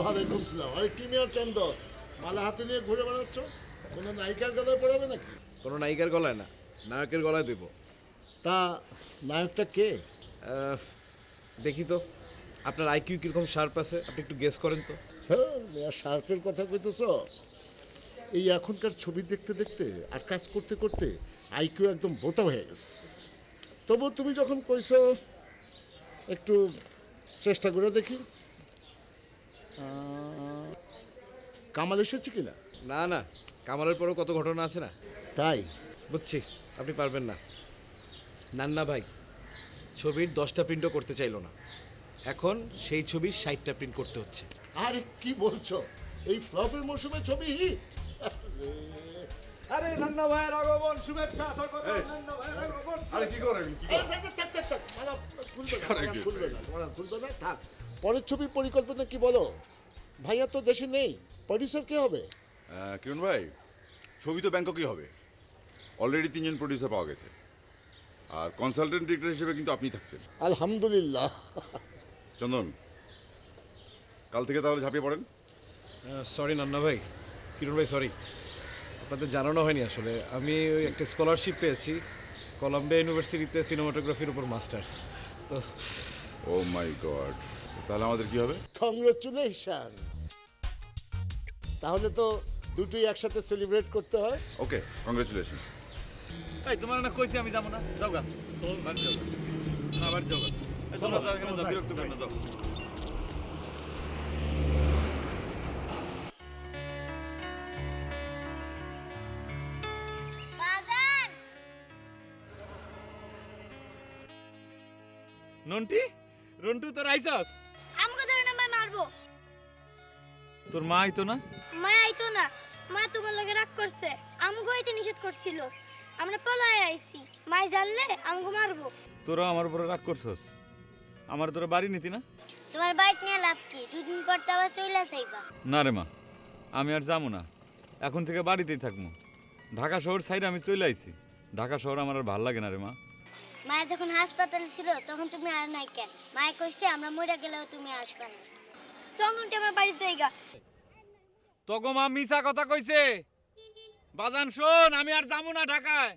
ওয়ালাইকুম সালাম। আরে কি মেয়ে চন্দ, মালা হাতে নিয়ে ঘুরে বেড়াচ্ছ? কোনো নায়িকার গলায় পড়াবে নাকি? কোনো নায়িকার গলায় না, নায়কের গলায় দেব। তা নায়কটা কে? দেখি তো আপনার আইকিউ কীরকম শার্প আছে, আপনি একটু গেস করেন তো। হ্যাঁ, মেয়ের শার্পের কথা কইতেছ? এই এখনকার ছবি দেখতে দেখতে আর কাজ করতে করতে আইকিউ একদম বোতা হয়ে গেছে। তবু তুমি যখন কইছো একটু চেষ্টা করে দেখি। কামাল এসেছে কিনা? না না, কামালের পরও কত ঘটনা আছে না। তাই বুঝছি আপনি পারবেন না। নান্না ভাই ছবির 10টা প্রিন্টও করতে চাইলো না, এখন সেই ছবির 60টা প্রিন্ট করতে হচ্ছে। আরে কি বলছো, এই ফ্লপের মৌসুমে ছবি হিট? আরে নান্না ভাইয়ের আগমন, শুভেচ্ছা স্বাগত। নান্না ভাইয়ের আগমন। আরে কি করেন, কি করেন? খুলবে না, থাক। পরের ছবির পরিকল্পনা কি বলো? ভাইয়া তো দেশে নেই, প্রডিউসার কে হবে? কিরণ ভাই, ছবি তো ব্যাংককই হবে। অলরেডি 3জন প্রডিউসার পাওয়া গেছে, আর কনসালটেন্ট ডিরেক্টর হিসেবে কিন্তু আপনি থাকছেন। আলহামদুলিল্লাহ। চন্দন, কাল থেকে তাহলে ঝাঁপিয়ে পড়েন। সরি নান্না ভাই, কিরণ ভাই সরি, আপনাদের জানানো হয়নি। আসলে আমি ওই একটা স্কলারশিপ পেয়েছি কলাম্বিয়া ইউনিভার্সিটিতে সিনেমাটোগ্রাফির উপর মাস্টার্স। তো ও মাই গড, তাহলে আমাদের কি হবে? কংগ্রেচুলেশন। তাহলে তো দুটোই একসাথে সেলিব্রেট করতে হয়। ওকে, কংগ্রেচুলেশন। এই তোমার না কইছি আমি যাবো না, যাও গা, বাড়ি যাও, না বাড়ি যাও গা। তোমরা যাও, এখানে যাও, বিরক্ত করো না, যাও। নন্টি, রন্টু তোর আইছস? আমাকে ধরে না, মা মারবো। তোর মা আইতো না? মা আইতো না, মা তোমার লগে রাগ করছে। আমগো আইতে নিষেধ করছিল, আমরা পলায় আইছি। মাই জানলে আমগো মারবো। তোরা আমার উপরে রাগ করছস, আমার তোরা বাড়ি নিতি না? তোমার বাইক নিয়ে লাভ কি? দুদিন পর তো আবার চইলা যাইবা। না রে মা, আমি আর যাবো না, এখন থেকে বাড়িতেই থাকবো। ঢাকা শহর সাইডে আমি চলে আইছি, ঢাকা শহর আমার আর ভাল লাগে না রে মা। মা যখন হাসপাতালে ছিল তখন তুমি আর নাই কেন? মায়ে কইছে আমরা মরে গেলেও তুমি আসবে না। চন্দনটি আমার বাড়ির জায়গা। তোগো মা মিছা কথা কইছে। বাজান শোন, আমি আর যাবো না ঢাকায়।